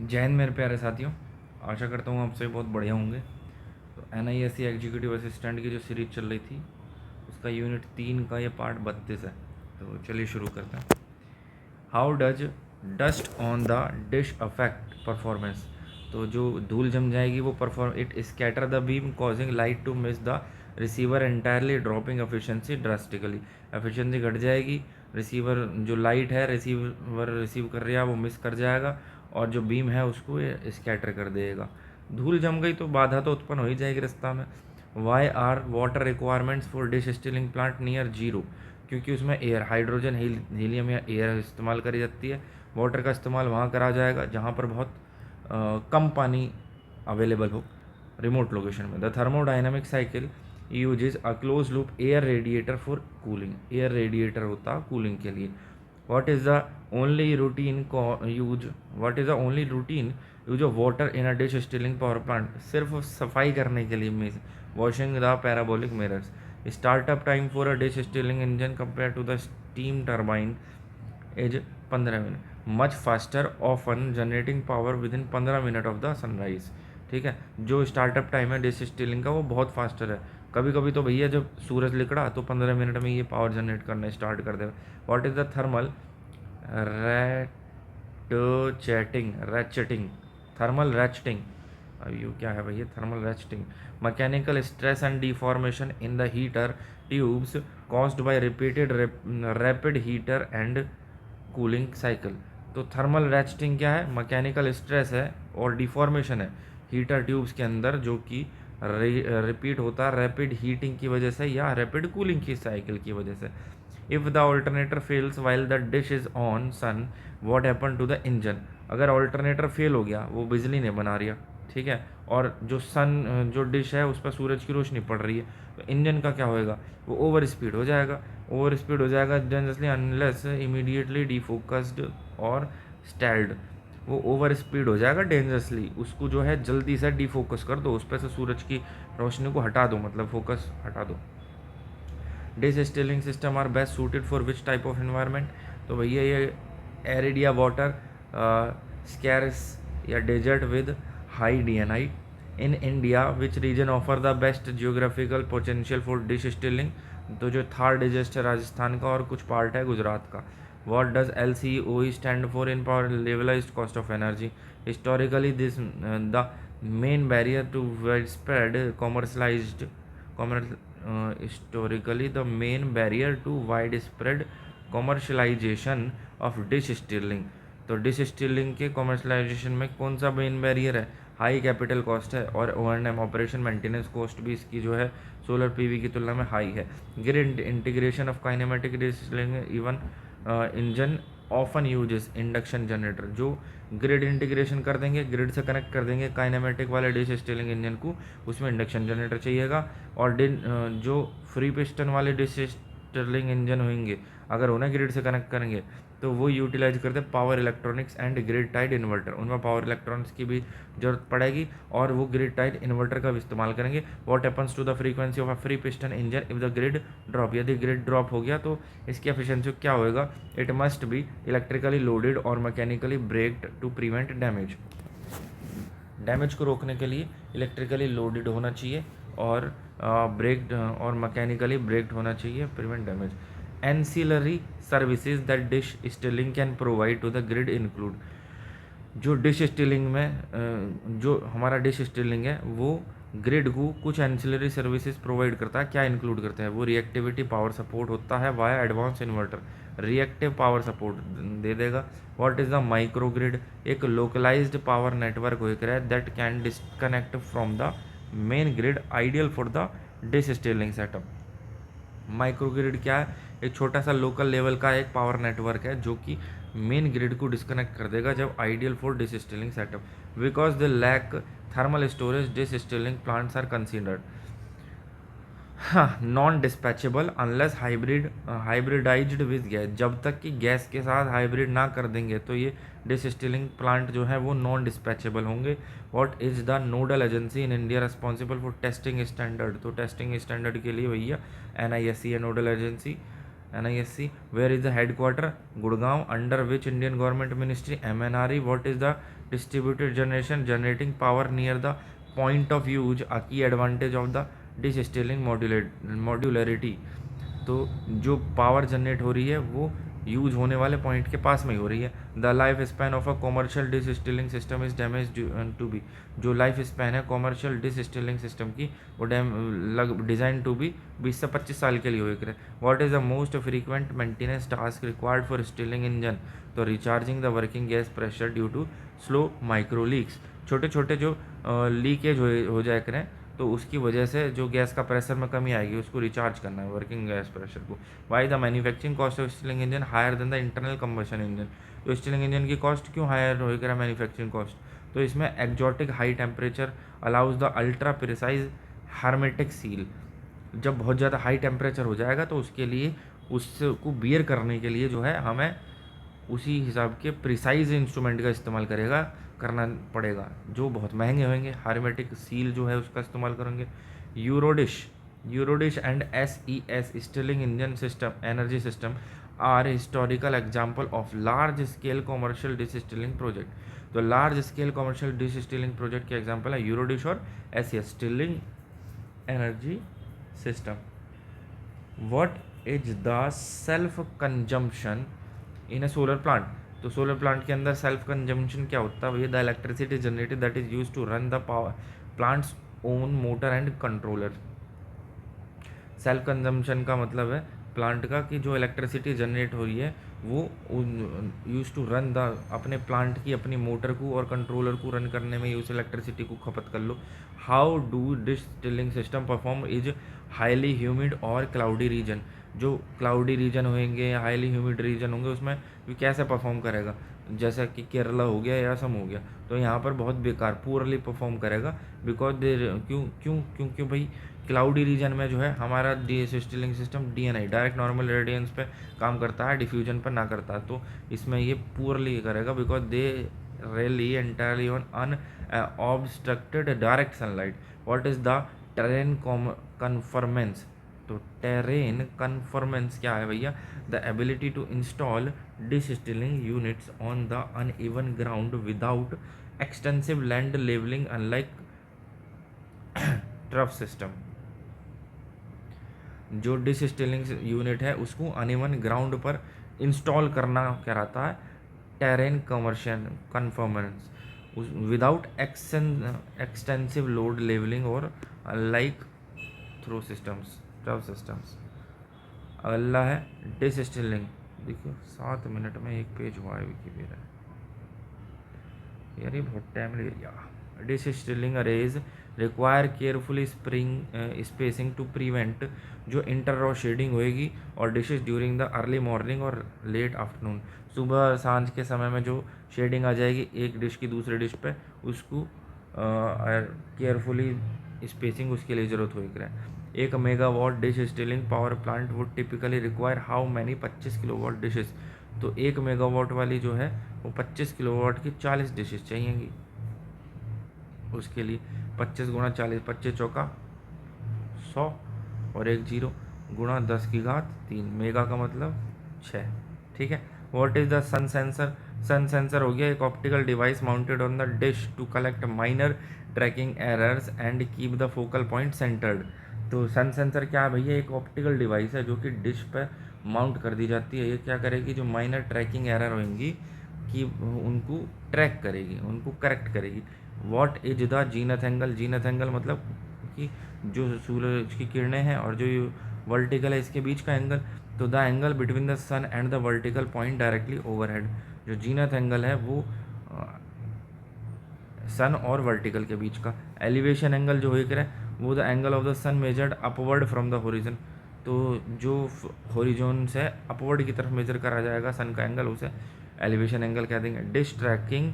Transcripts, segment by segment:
जय हिंद मेरे प्यारे साथियों। आशा करता हूँ आप सभी बहुत बढ़िया होंगे। तो NISC एग्जीक्यूटिव असिस्टेंट की जो सीरीज चल रही थी उसका यूनिट 3 का ये पार्ट 32 है। तो चलिए शुरू करते हैं। How does dust on the dish affect performance. तो जो धूल जम जाएगी वो it scatter the beam causing light to miss the receiver entirely dropping efficiency drastically. Efficiency घट जाएगी, रिसीवर जो लाइट है रिसीवर रिसीव कर रहा है वो मिस कर जाएगा और जो बीम है उसको ये स्कैटर कर देगा। धूल जम गई तो बाधा तो उत्पन्न हो ही जाएगी रास्ता में। Why are water requirements for dish Stirling plant near zero. क्योंकि उसमें एयर हाइड्रोजन हीलियम या एयर इस्तेमाल करी जाती है। वाटर का इस्तेमाल वहाँ करा जाएगा जहाँ पर बहुत कम पानी अवेलेबल हो, रिमोट लोकेशन में। The thermodynamic cycle usage a close loop air radiator for cooling. Air radiator होता कूलिंग के लिए। what is the only routine use what is the only routine use of water in a dish Stirling power plant. सिर्फ सफाई करने के लिए means washing the parabolic mirrors. Startup time for a dish Stirling engine compare to the steam turbine is 15 minute. Much faster often generating power within 15 minute of the sunrise. ठीक है, जो startup time है dish Stirling का वो बहुत faster है। कभी कभी तो भैया जब सूरज निकला तो 15 मिनट में ये पावर जनरेट करना स्टार्ट कर देगा। What is the thermal ratcheting thermal ratcheting. अब ये क्या है भैया thermal ratcheting? Mechanical stress and deformation in the heater tubes caused by repeated rapid heater and cooling cycle. तो थर्मल रैचेटिंग क्या है? मैकेनिकल स्ट्रेस है और डिफॉर्मेशन है हीटर ट्यूब्स के अंदर जो कि रिपीट होता है रैपिड हीटिंग की वजह से या रैपिड कूलिंग की साइकिल की वजह से। If the alternator fails while the dish is on sun what happen to the engine. अगर ऑल्टरनेटर फेल हो गया, वो बिजली नहीं बना रही है, ठीक है, और जो डिश है उस पर सूरज की रोशनी पड़ रही है, तो इंजन का क्या होएगा? वो ओवर स्पीड हो जाएगा। ओवर स्पीड हो जाएगा डेंजरसली अनलेस इमीडिएटली डिफोकस्ड और स्टैल्ड। वो ओवर स्पीड हो जाएगा डेंजरसली, उसको जो है जल्दी से डिफोकस कर दो, उस पर से सूरज की रोशनी को हटा दो, मतलब फोकस हटा दो। Dish Stirling system are best suited for which type of environment. तो भैया ये एरिड या वाटर, स्कैर्स या desert with high DNI। In India which region offer the best geographical potential for dish Stirling. तो जो Thar digest है राजस्थान का और कुछ पार्ट है गुजरात का। What does LCOE stand for in power levelized cost of energy. Historically this the main barrier to wide spread commercialized historically the main barrier to widespread commercialization of dish Stirling. तो dish Stirling के commercialization में कौन सा main barrier है? High capital cost है और O&M operation maintenance cost भी इसकी जो है सोलर PV की तुलना में हाई है। Grid integration of kinematic dish stealing even engine often uses induction generator. जो ग्रिड इंटीग्रेशन कर देंगे, ग्रिड से कनेक्ट कर देंगे काइनेमेटिक वाले डिश स्टीलिंग इंजन को, उसमें इंडक्शन जनरेटर चाहिएगा। और जो फ्री पिस्टन वाले डिश स्टीलिंग इंजन होंगे अगर उन्हें ग्रिड से कनेक्ट करेंगे तो वो यूटिलाइज करते हैं power electronics and grid tied inverter. उनमें पावर इलेक्ट्रॉनिक्स की भी जरूरत पड़ेगी और वो ग्रिड टाइड इन्वर्टर का भी इस्तेमाल करेंगे। What happens to the frequency of a free piston engine if the grid drop. यदि ग्रिड ड्रॉप हो गया तो इसकी एफिशिएंसी क्या होएगा? It must be electrically loaded और mechanically braked to prevent damage. Damage को रोकने के लिए इलेक्ट्रिकली लोडेड होना चाहिए और ब्रेक्ड और मैकेनिकली ब्रेक्ड होना चाहिए, prevent damage. Ancillary services that dish Stirling can provide to the grid include. जो डिश स्टीलिंग में जो हमारा डिश स्टीलिंग है वो ग्रिड को कुछ एंसिलरी सर्विसेज प्रोवाइड करता है। क्या इंक्लूड करते हैं वो? रिएक्टिविटी पावर सपोर्ट होता है via advance inverter, reactive power support दे देगा। What is the micro grid? एक लोकलाइज्ड पावर नेटवर्क हो रहा है that can disconnect from the main grid ideal for the dish Stirling setup. Microgrid क्या है? एक छोटा सा लोकल लेवल का एक पावर नेटवर्क है जो कि मेन ग्रिड को डिस्कनेक्ट कर देगा जब ideal for dish Stirling setup. Because the lack thermal storage dish Stirling plants are considered हाँ non dispatchable unless hybridized with gas. जब तक कि गैस के साथ हाइब्रिड ना कर देंगे तो ये डिसस्टिलिंग प्लांट जो है वो नॉन डिस्पैचेबल होंगे। What is the nodal agency in India responsible for testing standard? तो टेस्टिंग स्टैंडर्ड के लिए भैया NISC है nodal agency. NISC. Where is the headquarter? Gurgaon. Under which Indian government ministry? MNRE. What is the distributed generation? Generating power near the point of use. A key advantage of the dish Stirling modularity. तो जो power generate हो रही है वो use होने वाले point के पास में ही हो रही है. The life span of a commercial dish Stirling system is damage to be. जो लाइफ स्पैन है कॉमर्शियल डिसस्टिलिंग सिस्टम की वो डिज़ाइन टू बी 20 से 25 साल के लिए हो रहे. What is the most frequent maintenance task required for Stirling engine? तो recharging the working gas pressure due to slow micro leaks. छोटे छोटे जो लीकेज हो जाए करें तो उसकी वजह से जो गैस का प्रेशर में कमी आएगी उसको रिचार्ज करना है वर्किंग गैस प्रेशर को. Why the manufacturing cost of Stirling engine higher than the internal combustion engine. तो स्टीलिंग इंजन की कॉस्ट क्यों हायर होगी मैन्युफैक्चरिंग कॉस्ट? तो इसमें exotic high temperature allows the ultra precise hermetic seal. जब बहुत ज़्यादा हाई टेम्परेचर हो जाएगा तो उसके लिए उसको बियर करने के लिए जो है हमें उसी हिसाब के प्रिसाइज इंस्ट्रूमेंट का इस्तेमाल करना पड़ेगा जो बहुत महंगे होंगे. हार्मेटिक सील जो है उसका इस्तेमाल करेंगे. EuroDish and SES Stirling engine system energy system are historical example of large scale commercial dish Stirling project. तो large scale commercial dish Stirling project के एग्जाम्पल है यूरोडिश और SES Stirling energy system. What is the self consumption in a solar plant? तो solar plant के अंदर self consumption क्या होता है भैया? The electricity generated that is use to run the power plants own motor and controller. Self consumption का मतलब है प्लांट का कि जो इलेक्ट्रिसिटी जनरेट हो रही है वो यूज टू रन द अपने प्लांट की अपनी मोटर को और कंट्रोलर को रन करने में उस इलेक्ट्रिसिटी को खपत कर लो. How do dish Stirling system perform is highly humid और क्लाउडी रीजन. जो क्लाउडी रीजन होंगे हाईली ह्यूमिड रीजन होंगे उसमें ये कैसे परफॉर्म करेगा? जैसा कि केरला हो गया या असम हो गया तो यहाँ पर बहुत बेकार पूरली परफॉर्म करेगा. बिकॉज दे क्यों क्यों क्योंकि भाई क्लाउडी रीजन में जो है हमारा dish Stirling system DNI direct normal radiance पे काम करता है, डिफ्यूजन पर ना करता है. तो इसमें ये पूरली करेगा because they rely entirely on unobstructed direct sunlight. What is the terrain conformance? तो टेरेन कन्फॉर्मेंस क्या है भैया? The ability to install dish Stirling units on the uneven ground without extensive land levelling unlike trough system. जो dish Stirling unit है उसको uneven ground पर install करना क्या रहता है? Terrain commercial conformance without extensive load levelling और like throw systems trough systems. अगला है डिसस्टिलिंग. देखियो 7 मिनट में एक पेज हुआ है विकीपीडिया यार, ये बहुत टाइम ले लिया. Dish Stirling arrays require carefully spacing to prevent जो इंटर रॉ शेडिंग होएगी और dishes during the early morning और लेट आफ्टरनून. सुबह सांझ के समय में जो शेडिंग आ जाएगी एक डिश की दूसरे डिश पे उसको केयरफुली स्पेसिंग उसके लिए ज़रूरत होगी. एक megawatt dish Stirling power plant would typically require how many 25 kilowatt dishes. तो 1 मेगावाट वाली जो है वो 25 किलोवाट की 40 डिशेस चाहिएंगी. उसके लिए 25 गुणा 40 25 चौका 100 और 1 0 गुणा 10 की घात 3 मेगा का मतलब 6. ठीक है. What is the sun sensor? Sun sensor हो गया एक optical device mounted on the dish to collect minor tracking errors and keep the focal point centered. तो सन सेंसर क्या है भैया? एक ऑप्टिकल डिवाइस है जो कि डिश पर माउंट कर दी जाती है. ये क्या करेगी? जो माइनर ट्रैकिंग एरर होंगी कि उनको ट्रैक करेगी, उनको करेक्ट करेगी. What is the zenith angle? Zenith angle मतलब कि जो सूरज की किरणें हैं और जो वर्टिकल है इसके बीच का एंगल. तो the angle between the sun and the vertical point directly overhead. जो जीनथ एंगल है वो सन और वर्टिकल के बीच का. एलिवेशन एंगल जो है वो the angle of the sun measured upward from the horizon. तो जो होरिजोन से अपवर्ड की तरफ मेजर करा जाएगा सन का एंगल उसे एलिवेशन एंगल कह देंगे. Dish tracking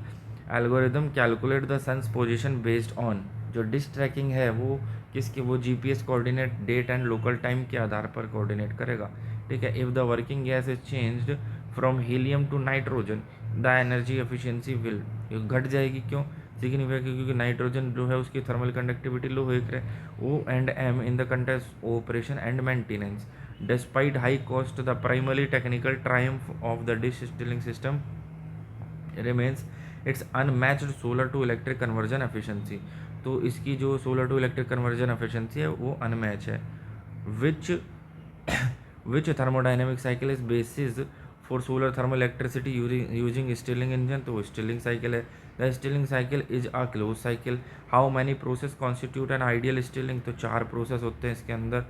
algorithm calculate the sun's position based on. जो डिश ट्रैकिंग है वो किसकी? वो GPS coordinate date and local time के आधार पर कोऑर्डिनेट करेगा. ठीक है. If the working gas is changed from helium to nitrogen the energy efficiency will घट जाएगी. क्यों? सिग्निफाई क्योंकि नाइट्रोजन जो है उसकी थर्मल कंडक्टिविटी लो हो रही है. O and M in the context operation and maintenance. Despite high cost, the primary technical triumph of the dish stilling system remains its unmatched solar to electric conversion efficiency. तो इसकी जो solar to electric conversion efficiency है वो unmatched है। Which which thermodynamic cycle is basis for solar thermal electricity using Stirling engine, तो Stirling cycle है। The Stirling cycle is a close cycle. How many process constitute an ideal Stirling, तो 4 process होते हैं इसके अंदर,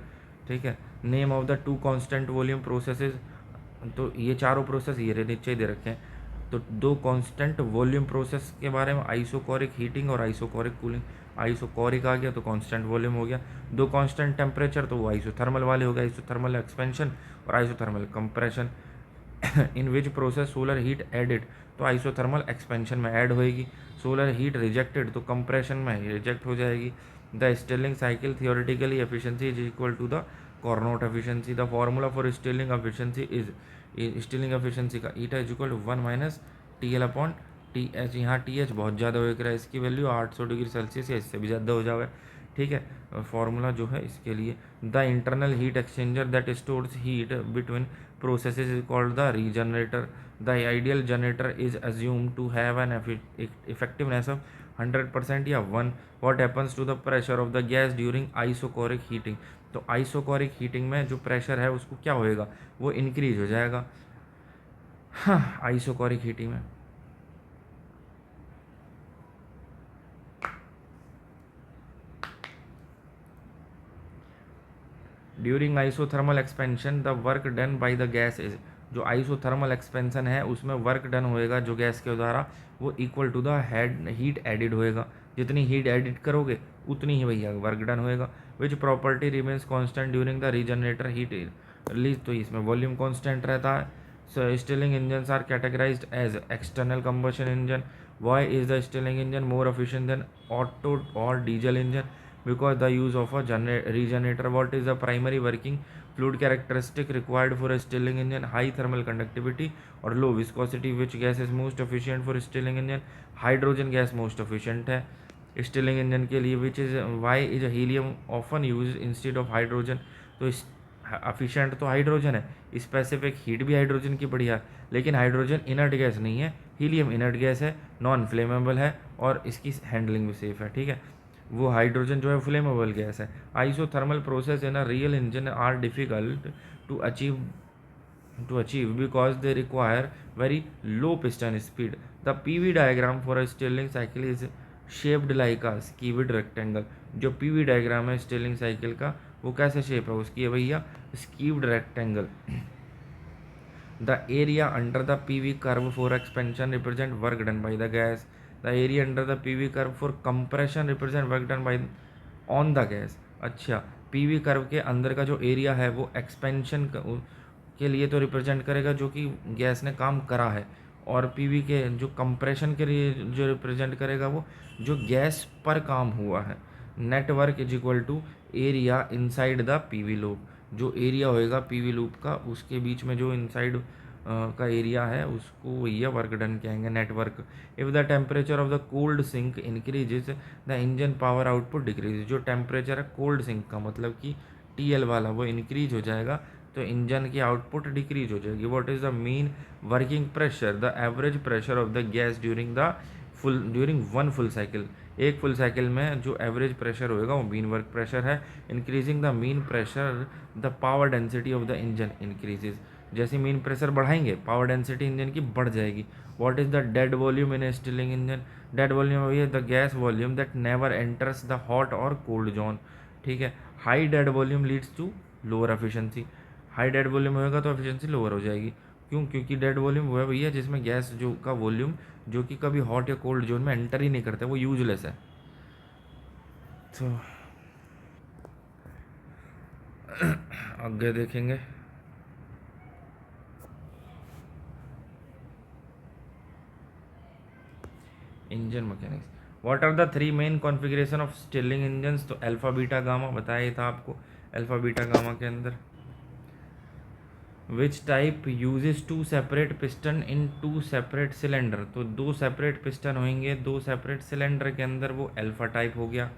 ठीक है। Name of the 2 constant volume processes, तो ये चारों प्रोसेस ये नीचे दे रखे हैं। तो 2 कांस्टेंट वॉल्यूम प्रोसेस के बारे में, आइसोकोरिक हीटिंग और आइसोकोरिक कूलिंग। आइसोकोरिक आ गया तो कांस्टेंट वॉल्यूम हो गया। 2 कांस्टेंट टेम्परेचर तो वो आइसोथर्मल वाले हो गए, आइसोथर्मल एक्सपेंशन और isothermal compression. In which process solar heat added, तो आइसोथर्मल एक्सपेंशन में ऐड होएगी। सोलर हीट रिजेक्टेड तो कंप्रेशन में रिजेक्ट हो जाएगी। The Stirling cycle theoretically efficiency is equal to the Carnot efficiency. The formula for Stirling efficiency is, Stirling efficiency का eta is equal to 1 minus T L upon T H. यहाँ T H बहुत ज़्यादा हो रहा है, इसकी value 800 degree Celsius या इससे भी ज़्यादा हो जाएगा, ठीक है। फॉर्मूला जो है इसके लिए, the internal heat exchanger that stores heat between processes is called the regenerator. The ideal generator is assumed to have an effectiveness of 100% या 1. What happens to the pressure of the gas during isocoric heating, तो isochoric heating में जो pressure है उसको क्या होएगा, वो increase हो जाएगा। हाँ, आइसोकोरिक हीटिंग में during isothermal expansion the work done by the gas is, जो आइसोथर्मल एक्सपेंशन है उसमें वर्क डन होएगा जो गैस के द्वारा, वो equal to the heat added होएगा। जितनी हीट एडिट करोगे उतनी ही भैया वर्क डन होएगा। Which property remains constant during the regenerator heat release, तो इसमें वॉल्यूम कांस्टेंट रहता है। So Stirling engine are categorised as external combustion engine. Why is the Stirling engine more efficient than Otto और diesel engine, because the use of a regenerator. What is the primary working fluid characteristic required for a stirling engine? High thermal conductivity or low viscosity. Which gas is most efficient for stirling engine? Hydrogen gas most efficient है Stirling engine के लिए। Which is why is helium often use instead of hydrogen, तो efficient तो hydrogen है, specific heat भी hydrogen की बढ़िया, लेकिन हाइड्रोजन इनर्ट गैस नहीं है, हीलियम इनर्ट गैस है, नॉन फ्लेमेबल है और इसकी हैंडलिंग भी सेफ है, ठीक है। वो हाइड्रोजन जो है फ्लेमेबल गैस है। Isothermal process in a real engine are difficult to achieve because they require very low piston speed. The PV diagram for a Stirling cycle is shaped like a skewed rectangle. जो PV diagram है Stirling cycle का वो कैसे shape है उसकी है भैया, skewed rectangle. The area under the PV curve for expansion represent work done by the gas. The area under the PV curve for compression represent work done by on the gas. अच्छा, PV curve के अंदर का जो area है वो expansion के लिए तो रिप्रेजेंट करेगा जो कि गैस ने काम करा है, और पीवी के जो कंप्रेशन के लिए जो रिप्रेजेंट करेगा वो जो गैस पर काम हुआ है। Net work is equal to area inside the PV loop. जो एरिया होएगा पीवी लूप का उसके बीच में जो इनसाइड का एरिया है उसको भैया वर्क डन कहेंगे, net work. If the temperature of the cold sink increases the engine power output decrease. जो टेम्परेचर है कोल्ड सिंक का मतलब कि टीएल वाला वो इंक्रीज हो जाएगा तो इंजन की आउटपुट डिक्रीज हो जाएगी। What is the mean working pressure, the average pressure of the gas during one full cycle. एक फुल साइकिल में जो एवरेज प्रेशर होएगा वो मीन वर्क प्रेशर है। Increasing the mean pressure the power density of the engine increases. जैसे mean pressure बढ़ाएंगे power density engine की बढ़ जाएगी। What is the dead volume in A Stilling engine? Dead volume है the gas volume that never enters the hot और cold zone, ठीक है। High dead volume leads to lower efficiency. High dead volume होगा तो efficiency lower हो जाएगी। क्यों? क्योंकि डेड वॉल्यूम वो है भैया जिसमें गैस जो का वॉल्यूम जो कि कभी हॉट या कोल्ड जोन में एंटर ही नहीं करता, वो यूजलेस है। तो आगे देखेंगे। Engine mechanics. What are the 3 main configuration of Stirling engines? तो अल्फा बीटा गामा बताया था आपको। अल्फा बीटा गामा के अंदर which type uses 2 separate piston in 2 separate cylinder? तो 2 सेपरेट पिस्टन होंगे 2 सेपरेट सिलेंडर के अंदर, वो अल्फा टाइप हो गया।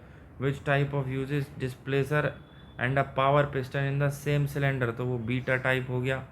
Which type of uses displacer and a power piston in the same cylinder, तो वो बीटा टाइप हो गया,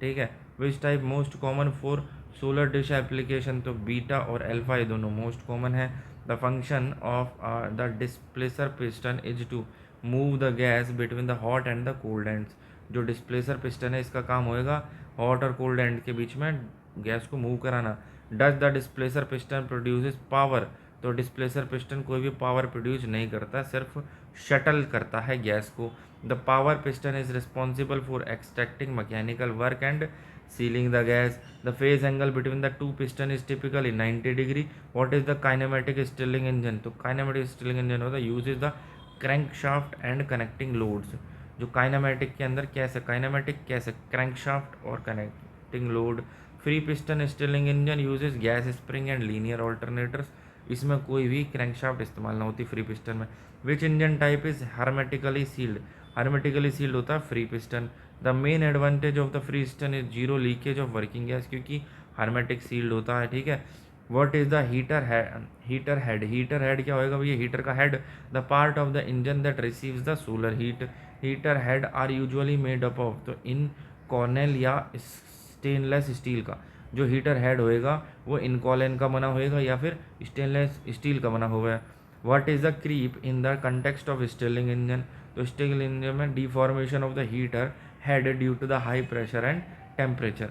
ठीक है। Which type most common for solar dish application, तो बीटा और अल्फा ये दोनों मोस्ट कॉमन है। The function of the displacer piston is to move the gas between the hot and the cold ends, जो डिस्प्लेसर पिस्टन है इसका काम होएगा हॉट और कोल्ड एंड के बीच में गैस को मूव कराना। Does the displacer piston produces power, तो डिस्प्लेसर पिस्टन कोई भी पावर प्रोड्यूस नहीं करता, सिर्फ शटल करता है गैस को। The power piston is responsible for extracting mechanical work and ceiling the gas. The phase angle between the two piston is typically 90 degree. What is the kinematic Stilling engine, तो kinematic Stilling engine होता है use is the crank shaft and connecting loads. जो kinematic के अंदर कैसे kinematic कैसे crank shaft और connecting load. Free piston Stilling engine uses gas spring and linear alternators, इसमें कोई भी क्रैंकशाफ्ट इस्तेमाल ना होती फ्री पिस्टन में। Which engine type is hermetically sealed, hermetically sealed होता है free piston. The main advantage of the free piston is zero leakage of working gas, क्योंकि हार्मेटिक सील्ड होता है, ठीक है। What is the heater head, heater head, heater head क्या होएगा भैया, हीटर का head the part of the engine that receives the solar heat. Heater head are usually made up of, तो इन कॉर्नेल या स्टेनलेस स्टील का जो heater head होएगा वो इनकॉलन का बना होएगा या फिर स्टेनलेस स्टील का बना हुआ है। What is the creep in the context of Stirling engine, तो स्टिलिंग इंजन में deformation of the heater head due to the high pressure and temperature.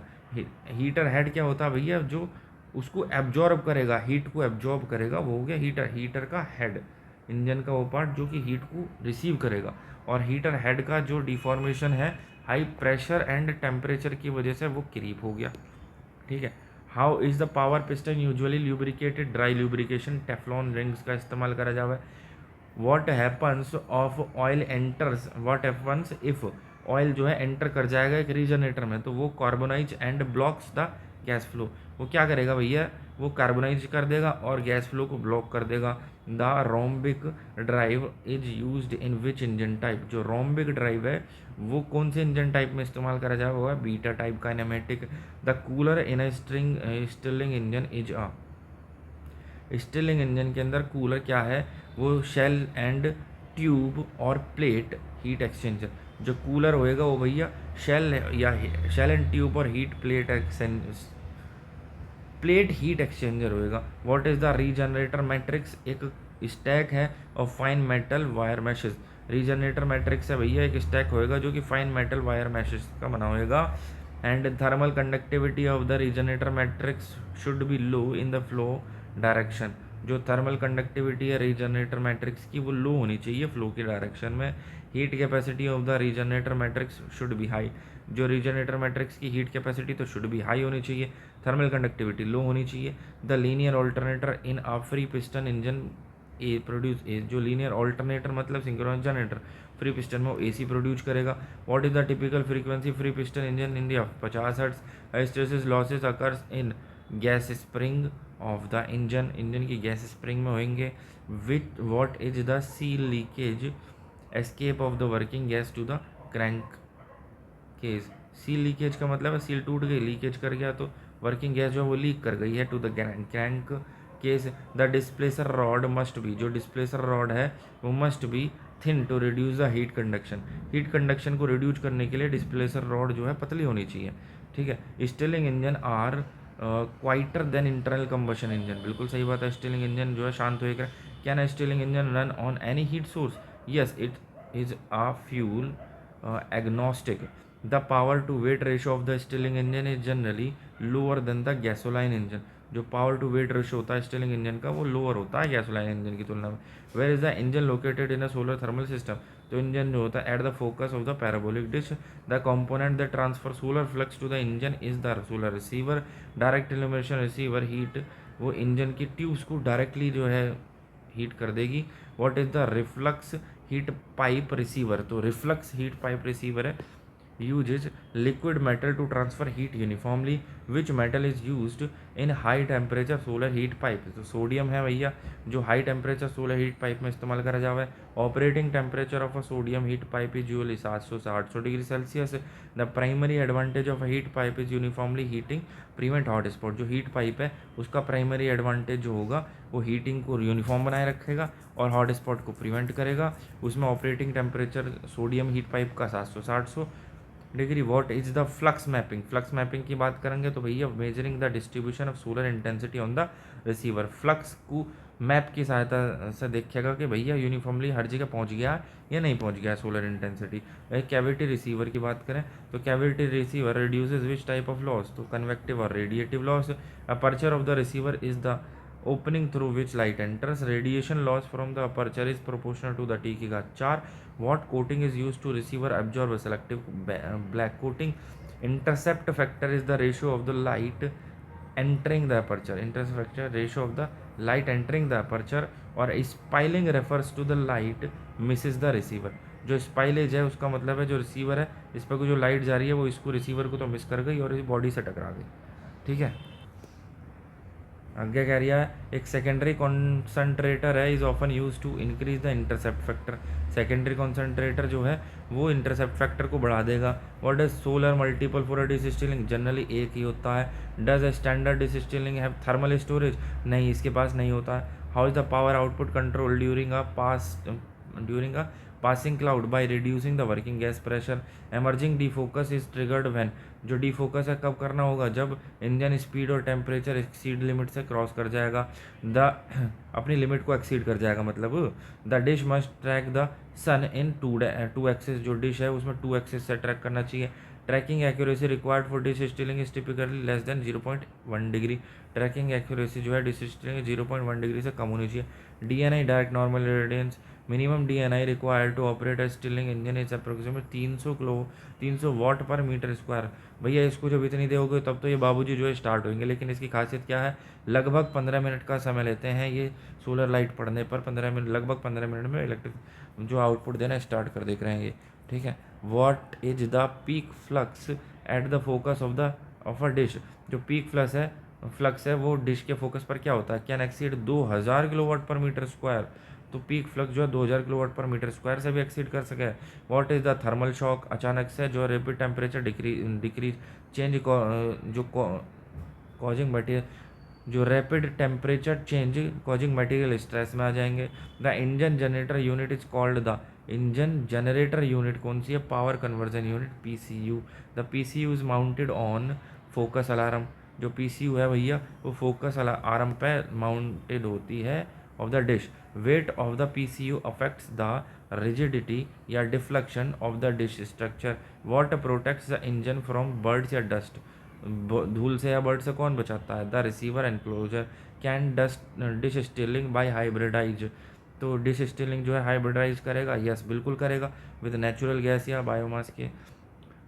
Heater head क्या होता है भैया, जो उसको एब्जॉर्ब करेगा, हीट को एब्जॉर्ब करेगा, वो हो गया हीटर, हीटर का हेड, इंजन का वो पार्ट जो कि हीट को रिसीव करेगा। और हीटर हेड का जो डिफॉर्मेशन है हाई प्रेशर एंड टेम्परेचर की वजह से वो क्रीप हो गया, ठीक है। How is the power piston usually lubricated, dry lubrication Teflon rings का इस्तेमाल करा जावे। What happens of oil enters, what happens if oil जो है एंटर कर जाएगा एक रीजनरेटर में, तो वो carbonise and blocks the gas flow, वो क्या करेगा भैया, वो कार्बोनाइज कर देगा और गैस फ्लो को ब्लॉक कर देगा। The rhombic drive is used in which engine type, जो रोम्बिक ड्राइव है वो कौन से इंजन टाइप में इस्तेमाल करा जाएगा, वो है beta type kinematic. The cooler in a Stirling engine is a, Stirling engine के अंदर कूलर क्या है, वो शेल एंड ट्यूब और प्लेट हीट एक्सचेंजर। जो कूलर होएगा वो भैया शेल या शेल एंड ट्यूब और हीट प्लेट हीट एक्सचेंजर होएगा। What is the regenerator matrix, एक स्टैक है of fine metal wire meshes. Regenerator matrix है भैया एक स्टैक होएगा जो कि फाइन मेटल वायर मैशेस का बना होएगा। And thermal conductivity of the regenerator matrix should be low in the flow direction, जो थर्मल कंडक्टिविटी है रीजनरेटर मैट्रिक्स की वो लो होनी चाहिए फ्लो की डायरेक्शन में। Heat capacity of the regenerator matrix should be high, जो रीजनरेटर मैट्रिक्स की हीट कैपेसिटी तो शुड बी हाई होनी चाहिए, थर्मल कंडक्टिविटी लो होनी चाहिए। The linear alternator in a free piston engine A produce a, जो लीनियर ऑल्टरनेटर मतलब synchronous generator free piston में वो एसी प्रोड्यूस करेगा। What is the typical frequency free piston engine in India, 50 hertz. Hysteresis losses occurs in gas spring of the engine, engine की gas spring में होंगे। With what is the seal leakage escape of the working gas to the crankcase. Seal leakage का मतलब है seal टूट गई, leakage कर गया तो वर्किंग गैस जो है वो लीक कर गई है to the crankcase. The displacer rod must be, जो डिस्प्लेसर रॉड है वो must be thin to reduce the heat conduction, heat conduction को रिड्यूस करने के लिए डिस्प्लेसर रॉड जो है पतली होनी चाहिए, ठीक है। Stirling engine are quieter than internal combustion engine, बिल्कुल सही बात है, स्टिलिंग इंजन जो है शांत होएगा। Can Stilling engine run on any heat source, yes it is a fuel agnostic. The power to weight ratio of the Stirling engine is generally lower than the gasoline engine. जो power to weight ratio होता है Stirling engine का वो lower होता है gasoline engine की तुलना में। Where is the engine located in a solar thermal system, तो इंजन जो होता है at the focus of the parabolic dish. The component that transfer solar flux to the engine is the solar receiver. Direct illumination receiver heat वो engine की tubes को directly जो है heat कर देगी। What is the reflux heat pipe receiver, तो reflux heat pipe receiver है uses liquid metal to transfer heat uniformly. Which metal is used in high temperature solar heat pipe? तो sodium है भैया, जो high temperature solar heat pipe में इस्तेमाल करा जावा है. Operating temperature of a sodium heat pipe is usually 700 से 800 degree Celsius. The primary advantage of a heat pipe is uniformly heating prevent hot spot. जो हीट पाइप है उसका primary advantage जो होगा वो हीटिंग को यूनिफॉर्म बनाए रखेगा और हॉट स्पॉट को प्रिवेंट करेगा. उसमें operating temperature sodium heat pipe का 700 से 800 degree. What is the flux mapping? Flux mapping की बात करेंगे तो भैया measuring the distribution of solar intensity on the receiver. Flux को मैप की सहायता से देखिएगा कि भैया यूनिफॉर्मली हर जगह पहुंच गया है या नहीं पहुंच गया है सोलर इंटेंसिटी. कैविटी रिसीवर की बात करें तो cavity receiver reduces which type of loss? तो कन्वेक्टिव और radiative loss. Aperture of the receiver is the opening through which light enters. Radiation loss from the aperture is proportional to the T की घात 4. What coating is used to receiver absorb a selective black coating? Intercept factor is the ratio of the light entering the aperture. Intercept factor ratio of the light entering the aperture. और spilling refers to the light misses the receiver. जो spillage है उसका मतलब है जो receiver है इस पर जो लाइट जा रही है वो इसको रिसीवर को तो मिस कर गई और इस बॉडी से टकरा गई. ठीक है, आगे कह रहा है एक सेकेंडरी कॉन्सेंट्रेटर है is often use to increase the intercept factor. Secondary concentrator जो है वो इंटरसेप्ट फैक्टर को बढ़ा देगा. What does solar multiple for a dish Stirling? Generally एक ही होता है. Does a standard dish Stirling have thermal storage? नहीं, इसके पास नहीं होता है. How is the power output control during a passing cloud by reducing the working gas pressure. Emerging defocus is triggered when? जो defocus है कब करना होगा? जब इंजन स्पीड और टेम्परेचर एक्सीड लिमिट से क्रॉस कर जाएगा. द अपनी लिमिट को एक्सीड कर जाएगा मतलब. The dish must track the sun in two axis. जो डिश है उसमें 2 एक्सिस से ट्रैक करना चाहिए. Tracking accuracy required for dish Stirling is typically less than 0.1 degree. Tracking accuracy जो है डिस्टिलिंग 0.1 डिग्री से कम होनी चाहिए. DNI direct normal radiance. Minimum DNI required to operate a Stirling engine is approximate 300 watt per metre square. भैया इसको जब इतनी दोगे तब तो ये बाबूजी जो है स्टार्ट होंगे. लेकिन इसकी खासियत क्या है? लगभग 15 मिनट का समय लेते हैं ये सोलर लाइट पड़ने पर. 15 मिनट, लगभग 15 मिनट में इलेक्ट्रिक जो आउटपुट देना स्टार्ट कर देख रहे हैं ये. ठीक है. What is the peak flux eight the focus of a dish? जो पीक फ्लक्स है वो डिश के फोकस पर क्या होता है? कैन एक्सीड 2000 किलोवाट पर मीटर स्क्वायर. तो पीक फ्लक्स जो है 2000 किलोवाट पर मीटर स्क्वायर से भी एक्सीड कर सके. What is the thermal shock? अचानक से जो रैपिड टेम्परेचर डिक्रीज चेंज जो कॉजिंग मटेरियल जो rapid temperature change causing material stress में आ जाएंगे. The engine generator unit is called the engine generator unit कौन सी है? Power conversion unit PCU. The PCU is mounted on focus alarm. जो PCU है भैया वो फोकस अलार्म पे माउंटेड होती है of the dish. Weight of the PCU affects the rigidity या deflection of the dish structure. What protects the engine from birds या dust? धूल से या बर्ड से कौन बचाता है? The receiver enclosure. Can dust dish Stirling by hybridize? तो डिश स्टिलिंग जो है हाइब्रिडाइज करेगा? यस, बिल्कुल करेगा विद नेचुरल गैस या बायोमास के.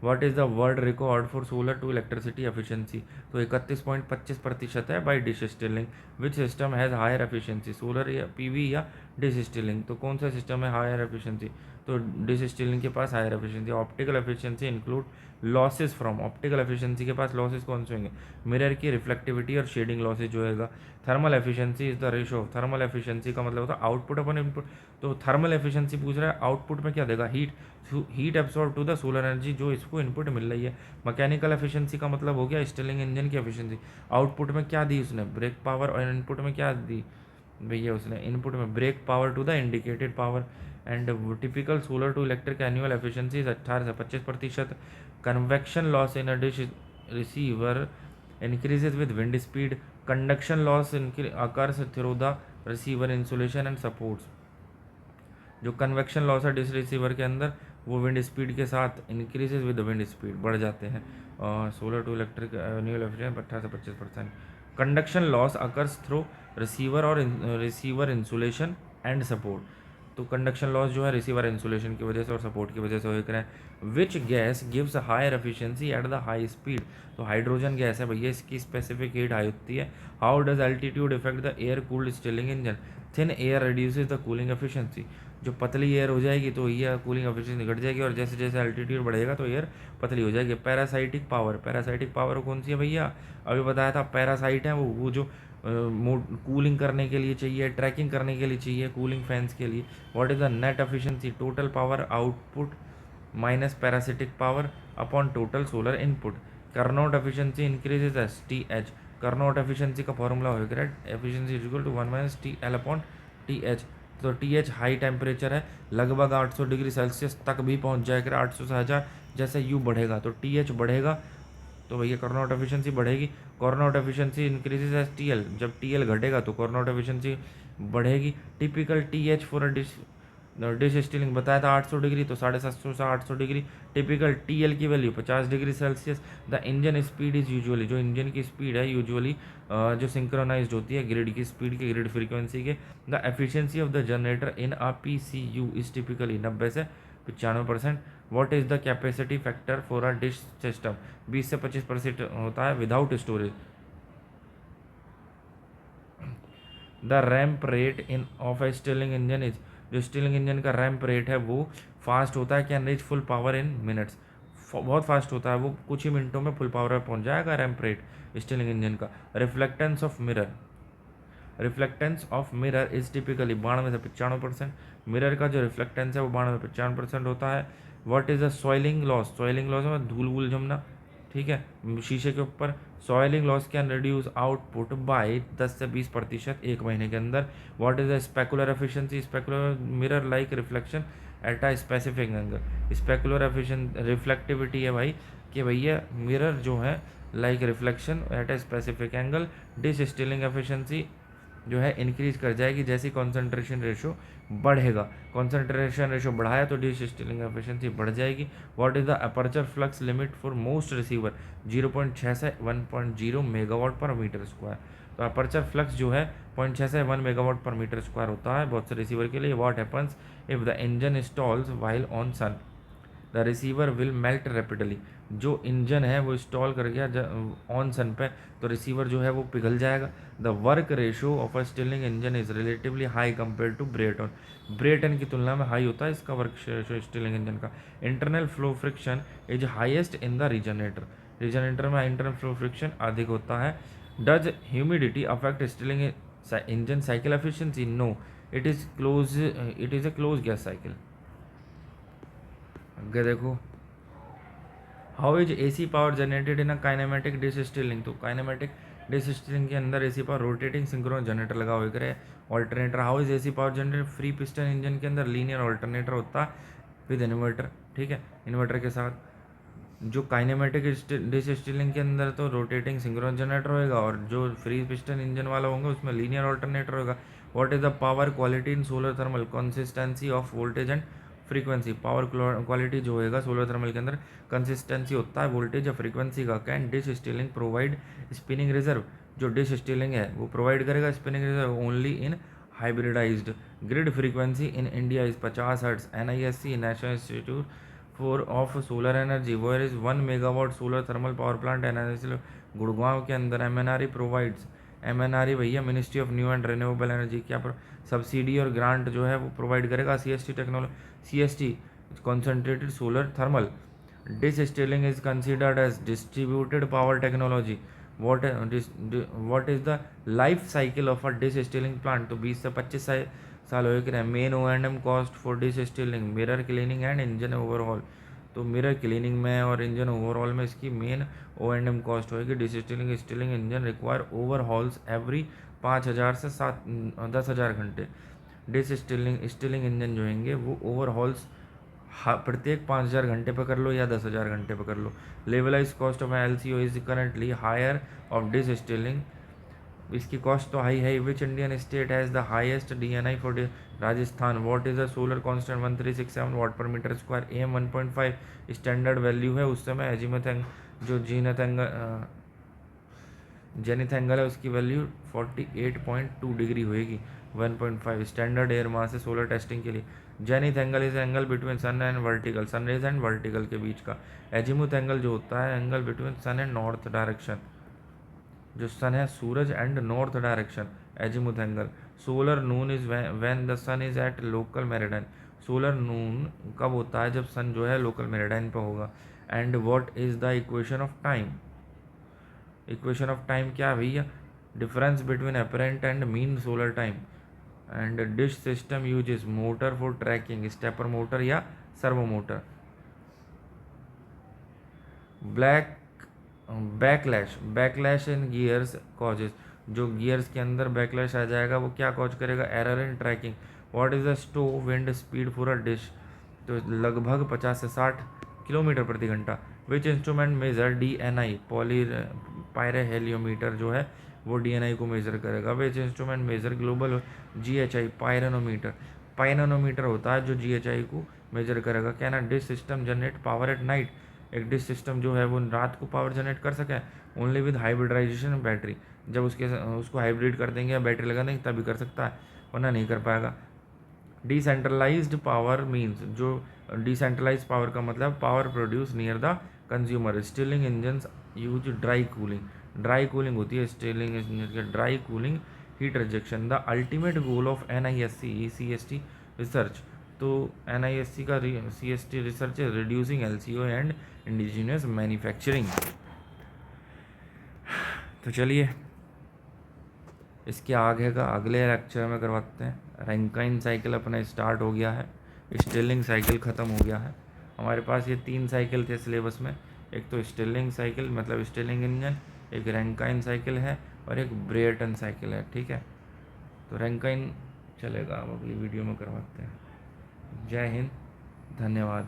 What is the world record for solar to electricity efficiency? तो 31.25% है by dish Stirling. Which system has higher efficiency? Solar या पीवी या डिश स्टिलिंग? तो कौन सा सिस्टम है हायर एफिशिएंसी? तो डिश स्टिलिंग के पास higher efficiency. Optical efficiency include losses from. Optical efficiency के पास लॉसेस कौन से होंगे? मिरर की रिफ्लेक्टिविटी और शेडिंग लॉसेज जो होगा. Thermal efficiency is the ratio. Thermal efficiency का मतलब होता है आउटपुट अपन इनपुट. तो थर्मल एफिशिएंसी पूछ रहा है आउटपुट में क्या देगा? Heat absorb to the solar energy जो इसको इनपुट मिल रही है. मैकेनिकल एफिशिएंसी का मतलब हो गया स्टिलिंग इंजन की एफिशिएंसी. आउटपुट में क्या दी उसने? Break power. और इनपुट में क्या दी भैया उसने? इनपुट में brake power to the indicated power. And typical solar to electric annual efficiency 18 से 25%. Convection loss in a dish receiver increases with wind speed. Conduction loss occurs through the receiver insulation and supports. जो convection loss है dish receiver के अंदर वो wind speed के साथ increases with wind speed बढ़ जाते हैं. Solar to electric annual efficiency 18 से 25%. Conduction loss occurs through receiver और रिसीवर इंसुलेशन एंड सपोर्ट. तो कंडक्शन लॉस जो है रिसीवर इंसुलेशन की वजह से और सपोर्ट की वजह से हो रहा है. Which gas gives higher efficiency at the high speed? तो हाइड्रोजन गैस है भैया, इसकी स्पेसिफिक हीट हाई होती है. How does altitude effect the air cooled Stirling engine? Thin air reduces the cooling efficiency. जो पतली एयर हो जाएगी तो ये कूलिंग एफिशिएंसी घट जाएगी, और जैसे जैसे एल्टीट्यूड बढ़ेगा तो एयर पतली हो जाएगी। पैरासाइटिक पावर कौन सी है भैया? अभी बताया था पैरासाइट है वो जो कूलिंग करने के लिए चाहिए, ट्रैकिंग करने के लिए चाहिए, कूलिंग फैंस के लिए। What is the net efficiency? Total power output minus parasitic power upon total solar input. Carnot efficiency increases as T H. Carnot efficiency का फॉर्मूला होगा efficiency is equal to 1 - TL upon T H. तो T H high temperature है, लगभग 800 degree Celsius तक भी पहुंच जाएगा, 800 से 1000। जैसे यू बढ़ेगा तो टी एच बढ़ेगा, तो भैया कार्नोट एफिशिएंसी बढ़ेगी। Carnot efficiency increases as TL. जब टीएल घटेगा तो कार्नोट एफिशिएंसी बढ़ेगी। Typical TH for a dish Stirling बताया था 800 डिग्री, तो 750 से 800 डिग्री। टिपिकल टीएल की value 50 degree Celsius. The engine speed is usually, जो इंजन की स्पीड है यूजुअली जो सिंक्रोनाइज्ड होती है ग्रिड की स्पीड के, ग्रिड फ्रीक्वेंसी के। The efficiency of the generator in a PCU is typically 90 से 95%। What is the capacity factor for a dish system? 20 से 25% होता है without storage. The ramp rate in of A stealing engine is, जो stealing engine का ramp rate है वो fast होता है, can reach full power in minutes. बहुत फास्ट होता है, वो कुछ ही मिनटों में फुल पावर पर पहुंच जाएगा रैम्प रेट स्टीलिंग इंजन का। Reflectance of mirror, reflectance of mirror is typically 92 से 95%। मिरर का जो रिफ्लेक्टेंस है वो 92 से 95% होता है। What is the soiling loss? Soiling loss में धूल वूल जमना, ठीक है, शीशे के ऊपर। Soiling loss can reduce output by 10 से 20% एक महीने के अंदर। What is the specular efficiency? Specular mirror like reflection at a specific angle. Specular efficient reflectivity है भाई कि भैया मिरर जो है like reflection at a specific angle. Dish stealing efficiency जो है इंक्रीज कर जाएगी जैसे कॉन्सेंट्रेशन रेशो बढ़ेगा। कॉन्सेंट्रेशन रेशो बढ़ाया तो डिश स्टीलिंग एफिशिएंसी बढ़ जाएगी। What is the aperture flux limit for most receiver? 0.6 से 1.0 मेगावाट पर मीटर स्क्वायर। तो अपर्चर फ्लक्स जो है 0.6 से 1 मेगावाट पर मीटर स्क्वायर होता है बहुत से रिसीवर के लिए। What happens if the engine stalls while on sun? The receiver will melt rapidly. जो इंजन है वो इंस्टॉल कर गया ऑन सन पे, तो रिसीवर जो है वो पिघल जाएगा। The work ratio of a Stirling engine is relatively high compare to Brayton. Brayton की तुलना में हाई होता है इसका वर्क रेशो स्टीलिंग इंजन का। Internal flow friction is highest in the regenerator. Regenerator में इंटरनल फ्लो फ्रिक्शन अधिक होता है। Does humidity affect Stirling engine cycle efficiency? No, it is a close gas cycle. आगे देखो, how is AC power generated in a kinematic dish Stirling? तो kinematic dish Stirling के अंदर AC power rotating synchronous generator लगा हुआ है, alternator. How is AC power generated? Free piston engine के अंदर लीनियर ऑल्टरनेटर होता है विद इन्वर्टर, ठीक है, इन्वर्टर के साथ। जो काइनेमेटिक डिश स्टीलिंग के अंदर तो रोटेटिंग सिंक्रोनस जनरेटर होगा, और जो फ्री पिस्टन इंजन वाला होंगे उसमें लीनियर ऑल्टरनेटर होगा। What is the power quality in solar thermal? Consistency of voltage and frequency. Power quality जो होगा सोलर थर्मल के अंदर कंसिस्टेंसी होता है वोल्टेज या फ्रीक्वेंसी का। Can dish Stirling provide spinning reserve? जो डिश स्टीलिंग है वो प्रोवाइड करेगा spinning reserve only in hybridised. Grid frequency in India is 50 hertz. NISC national institute for of solar energy where is 1 megawatt solar thermal power plant energy Gurgaon के अंदर। MNRE provides, MNRE भैया ministry of new and renewable energy, क्या subsidy और grant जो है वो provide करेगा। CST technology, CST concentrated solar thermal. Dish Stirling is considered as distributed power technology. What is the life cycle of a dish Stirling plant? तो 20 से 25 साल हो गए। Main O&M cost for dish Stirling, mirror cleaning and engine overall. तो mirror cleaning में और engine overall में इसकी मेन O&M कॉस्ट होगी। Dish Stirling engine require overhauls every 5000 से 10,000 घंटे। डिश स्टीलिंग इंजन जो होंगे वो ओवरहॉल्स प्रत्येक 5000 घंटे पर कर लो या 10,000 घंटे पर कर लो। Levelise cost of LCO is currently higher of dish Stirling. इसकी कॉस्ट तो हाई है। Which Indian state has the highest DNI for Rajasthan? What is the solar constant? 1367 watt per metre square. AM 1.5 standard value है। उस समय azimuth जो zenith angle है उसकी value 48.2 degree होएगी। 1.5 स्टैंडर्ड एयर मास है सोलर टेस्टिंग के लिए। Zenith angle is angle between sun and vertical, sunrays and vertical के बीच का। एजिमुथ एंगल जो होता है angle between sun and north direction. जो सन है सूरज and north direction azimuth angle. Solar noon is when the sun is at local meridian. Solar noon कब होता है? जब सन जो है लोकल मेरिडियन पे होगा। And what is the equation of time? Equation of time क्या है भैया? Difference between apparent and mean solar time. And dish system uses motor for tracking, stepper motor या servo motor. Black backlash, backlash in gears causes. जो gears के अंदर backlash आ जाएगा वो क्या कॉज करेगा? Error in tracking. What is the stow wind speed for a dish? तो लगभग 50 से 60 किलोमीटर प्रति घंटा। Which instrument measure DNI? Poly pyrheliometer जो है वो DNI को मेजर करेगा। Which instrument measure global GHI? Pyranometer. Pyranometer होता है जो GHI को मेजर करेगा। Can a dish system generate power at night? एक डिश सिस्टम जो है वो रात को पावर जनरेट कर सके? Only with hybridisation battery. जब उसको हाइब्रिड कर देंगे या बैटरी लगा देंगे तभी कर सकता है, वरना नहीं कर पाएगा। डिसेंट्रलाइज्ड पावर मीन्स, जो डिसेंट्रलाइज पावर का मतलब power produce near the consumer. Stealing engine use dry cooling. Dry cooling होती है स्टीलिंग इंजन की, dry cooling heat rejection. The ultimate goal of NISC CST research. तो NISC का CST research है reducing LCO and indigenous manufacturing. तो चलिए इसके आगे का अगले लेक्चर में करवाते हैं। रैंकाइन साइकिल अपना स्टार्ट हो गया है, स्टिलिंग साइकिल ख़त्म हो गया है। हमारे पास ये 3 साइकिल थे सिलेबस में। एक तो स्टिलिंग साइकिल मतलब स्टिलिंग इंजन, एक रैंकाइन साइकिल है और एक ब्रेयटन साइकिल है। ठीक है, तो रैंकाइन चलेगा, अब अगली वीडियो में करवाते हैं। जय हिंद, धन्यवाद।